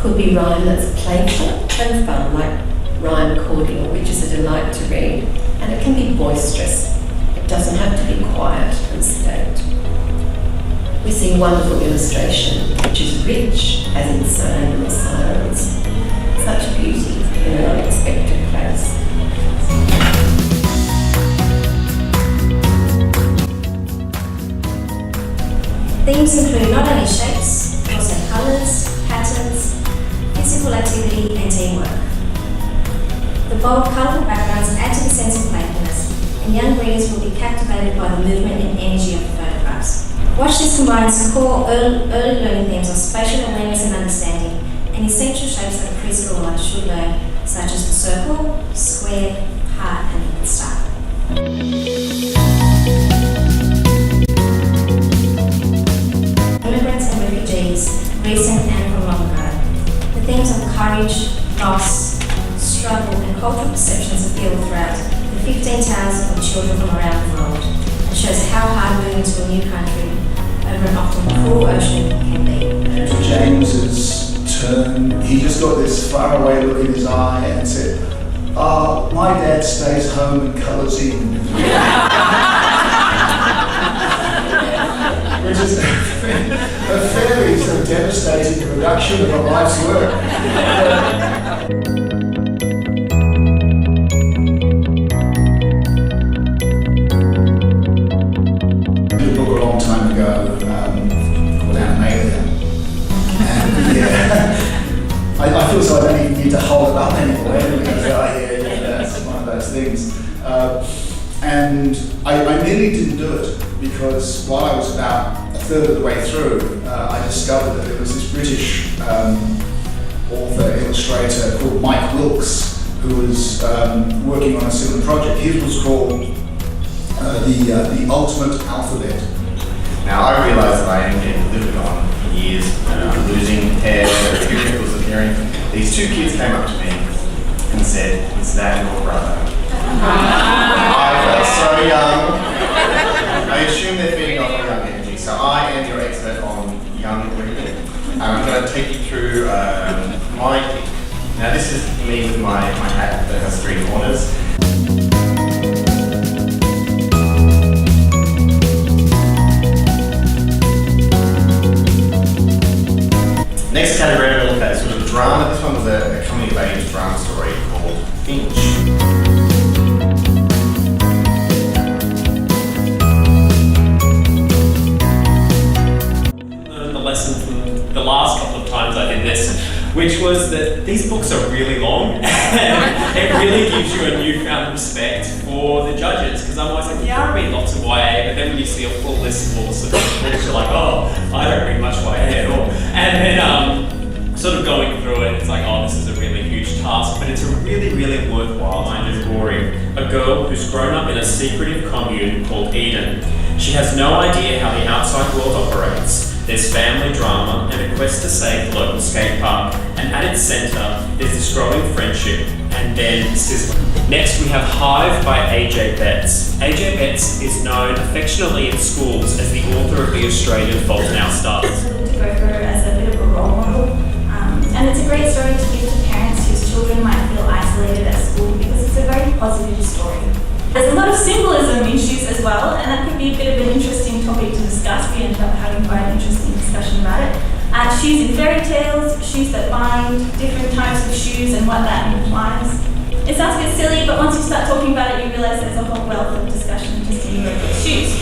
Could be rhyme that's playful and fun, like rhyme cordial, which is a delight to read. And it can be boisterous. It doesn't have to be quiet and sedate. We see wonderful illustration, which is rich as in sound or silence. Such beauty in an unexpected place. Themes include not only shapes, but also colours, patterns, physical activity and teamwork. The bold, colourful backgrounds add to the sense of playfulness, and young readers will be captivated by the movement and energy of the photographs. Watch This combines core early learning themes of spatial awareness and understanding, and essential shapes that a preschooler should learn, such as the circle, square, heart and even star. Immigrants and refugees, recent and from long ago. The themes of courage, loss, struggle and cultural perceptions appeal throughout the 15 tales of children from around the world, and shows how hard moving to a new country over an often cruel ocean can be. And to James's turn, he just got this faraway look in his eye and said, my dad stays home and colours in. Which is a fairly sort of devastating reduction of a life's work. I did a book a long time ago called Animalia. And yeah, I feel so I don't even need to hold it up anymore. Everybody goes, that's one of those things. And I nearly didn't do it because while I was about a third of the way through, I discovered that there was this British author, illustrator called Mike Wilkes, who was working on a similar project. His was called the Ultimate Alphabet. Now I realise that I am getting lived on for years, and I'm losing hair, wrinkles appearing. These two kids came up to me and said, "Is that your brother?" I felt so young. I assume they're feeding off of young energy, so I am your expert on young reading. And I'm going to take you through my pick. Now this is me with my hat that has 3 corners. Next category I'm going to look at is sort of drama. This one was a coming of age drama story called Finch. The last couple of times I did this, which was that these books are really long and it really gives you a newfound respect for the judges, because I'm always like, yeah, I read lots of YA, but then when you see a full list of all the sort of books, you're like, oh, I don't read much YA at all. And then sort of going through it, it's like, oh, this is a really huge task, but it's a really, really worthwhile mind exploring a girl who's grown up in a secretive commune called Eden. She has no idea how the outside world operates. There's family drama and a quest to save the local skate park, and at its centre there's this growing friendship and then sizzling. Next we have Hive by AJ Betts. AJ Betts is known affectionately in schools as the author of the Australian Fault in Our Stars. To go through as a bit of a role model, and it's a great story to give to parents whose children might feel isolated at school, because it's a very positive story. There's a lot of symbolism in shoes as well, and that could be a bit of an interesting topic to discuss. We ended up having quite an interesting discussion about it. Shoes in fairy tales, shoes that bind, different types of shoes and what that implies. It sounds a bit silly, but once you start talking about it, you realise there's a whole wealth of discussion just in with shoes.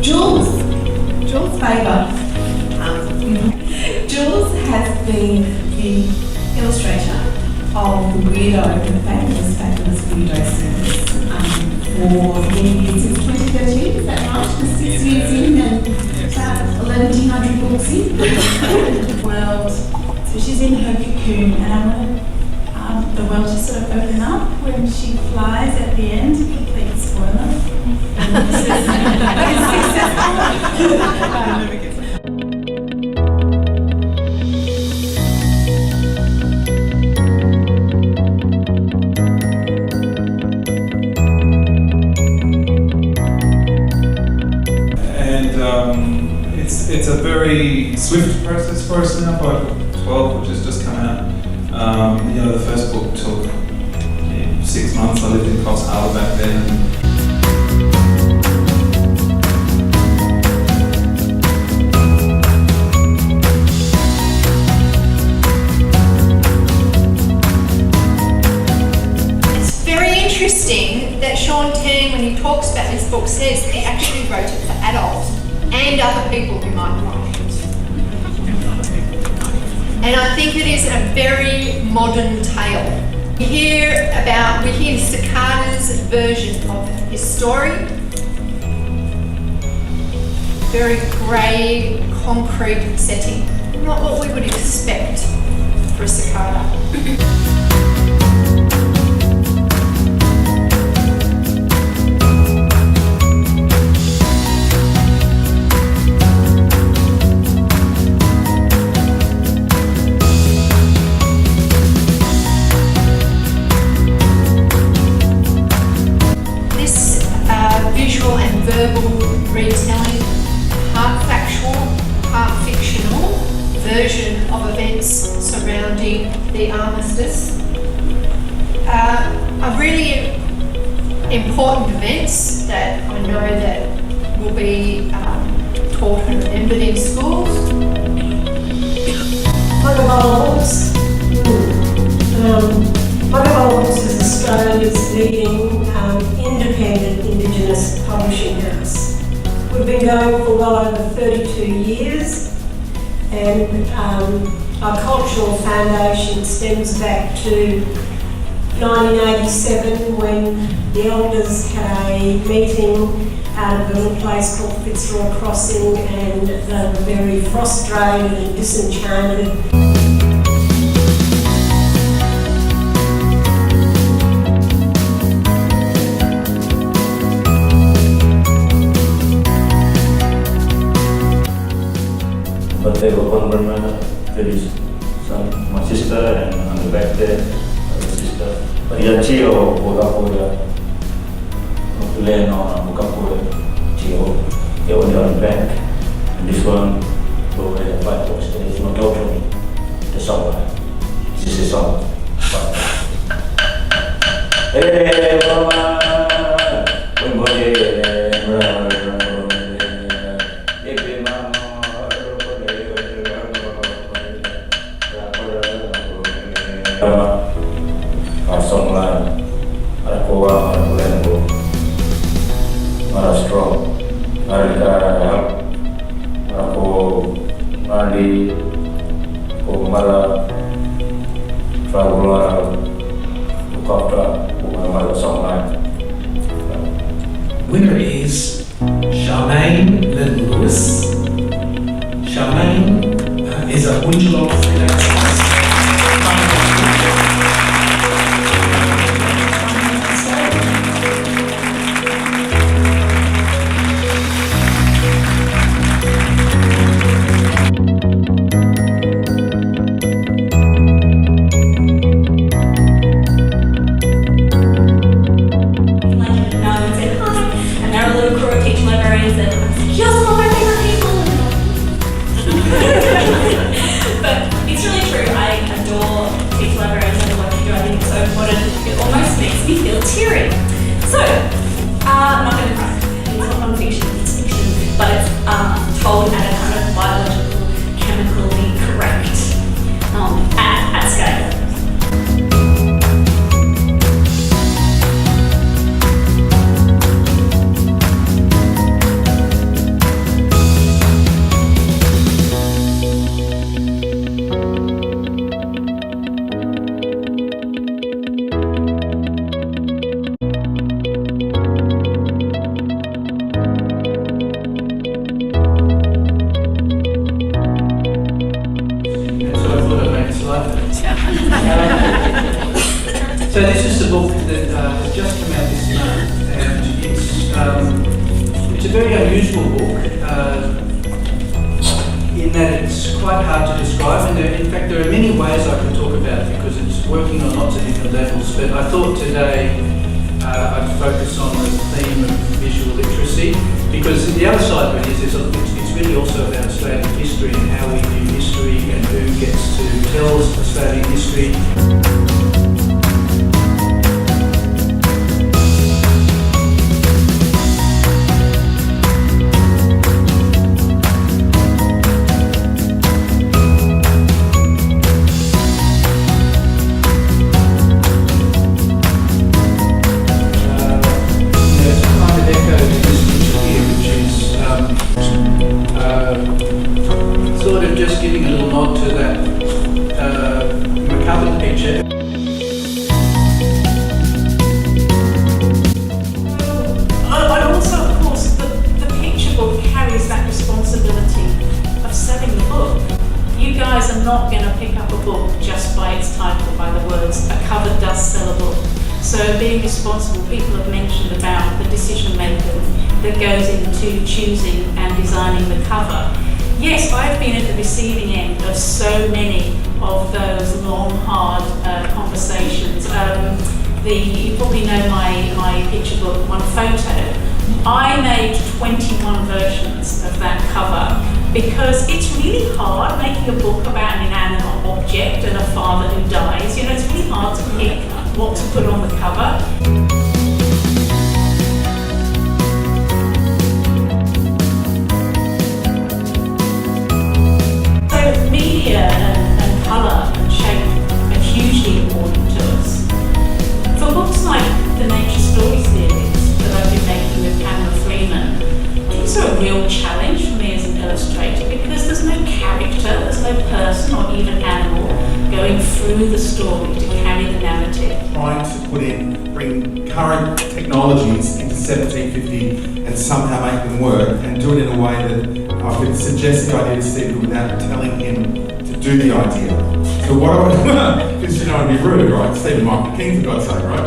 Jules Faber. Jules has been the illustrator of the famous Weirdo series for many years, since 2013, is that right? The 6 years in and about 1,100 books in. World. So she's in her cocoon, and I want the world to sort of open up when she flies at the end. Complete spoiler. This is successful. swift process for us now by book 12, which has just come out. The first book took 6 months. I lived in Coffs Harbour back then. It's very interesting that Sean Tang, when he talks about this book, says that he actually wrote it for adults and other people who might like it. And I think it is a very modern tale. We hear Cicada's version of his story. Very grey, concrete setting. Not what we would expect for a cicada. Visual and verbal retelling, part factual, part fictional version of events surrounding the armistice. Are really important events that I know that will be taught and remembered in schools. Books. Books is Australia's leading independent Indigenous publishing house. We've been going for well over 32 years, and our cultural foundation stems back to 1987 when the elders had a meeting out of a little place called Fitzroy Crossing, and they were very frustrated and disenchanted. But they were one brother, there is my sister, and on the back there, the sister. But Chio, Bogapoya, Leno, Bogapoya, Chio, they were on the back. And this one, go ahead and fight for there is no doctor, the song. This is a song. Hey, Mama! Song line, ada kowa, ada kulengo, ada strong, ada help, ada mali, mala, traveler, bukata, mala song line. Winner is Charmaine Ledden-Lewis. Charmaine is a Untitled freelancer. So this is the book that has just come out this year, and it's a very unusual book in that it's quite hard to describe, and in fact there are many ways I could talk about it because it's working on lots of different levels, but I thought today I'd focus on the theme of visual literacy, because the other side of it is it's really also about Australian history and how we view history and who gets to tell Australian history. Sort of just giving a little nod to that McCubbin picture. And also, of course, the picture book carries that responsibility of selling the book. You guys are not going to pick up a book just by its title, by the words, a cover does sell a book. So being responsible, people have mentioned about the decision making that goes into choosing and designing the cover. Yes, I've been at the receiving end of so many of those long, hard conversations. You probably know my picture book, One Photo. I made 21 versions of that cover because it's really hard making a book about an inanimate object and a father who dies. You know, it's really hard to pick what to put on the cover. Media and colour and shape are hugely important to us. For books like the Nature Story series that I've been making with Pamela Freeman, these are a real challenge for me as an illustrator because there's no character, there's no person or even animal going through the story to carry the narrative. Trying to bring current technologies into 1750 and somehow make them work and do it in a way that I could suggest the idea to Stephen without telling him to do the idea. So what I would, because you know it'd be rude, right? Stephen might be keen for God's sake, right?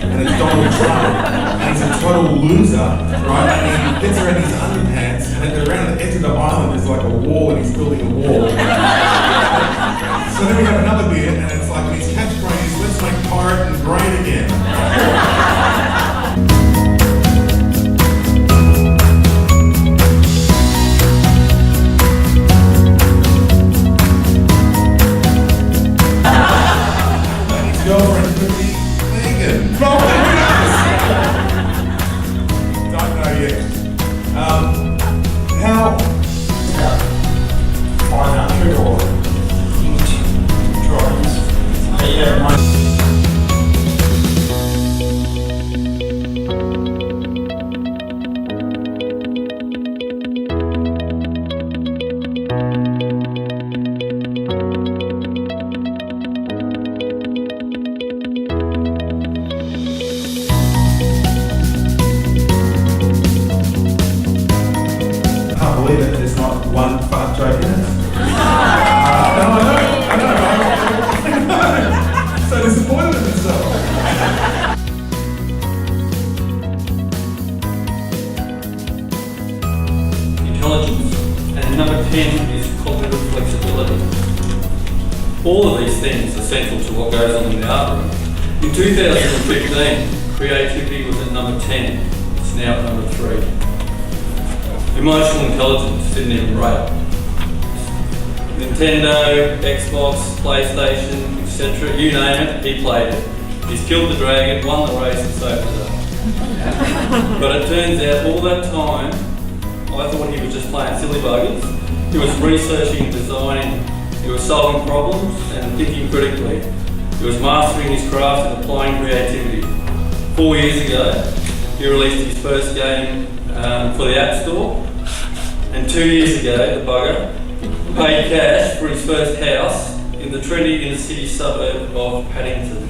And it's Donald Trump, and he's a total loser, right? And he gets around his underpants, and around the edge of the island is like a wall, and he's building a wall. So then we have another bit, and it's like his catchphrase is, let's make pirate and great again. And his girlfriend could be vegan. Don't know yet. How? 500 or drawings. Yeah, I can't believe it. There's not one fart joke in it. I know. So disappointed in myself. Intelligence. And number 10 is cognitive flexibility. All of these things are central to what goes on in the art room. In 2015, creativity was at number 10. It's now at number 3. Emotional intelligence didn't even rate. Nintendo, Xbox, PlayStation, etc. You name it, he played it. He's killed the dragon, won the race, and saved the day. But it turns out all that time, I thought he was just playing silly buggers. He was researching and designing. He was solving problems and thinking critically. He was mastering his craft and applying creativity. 4 years ago, he released his first game for the App Store. And 2 years ago, the bugger paid cash for his first house in the trendy inner city suburb of Paddington.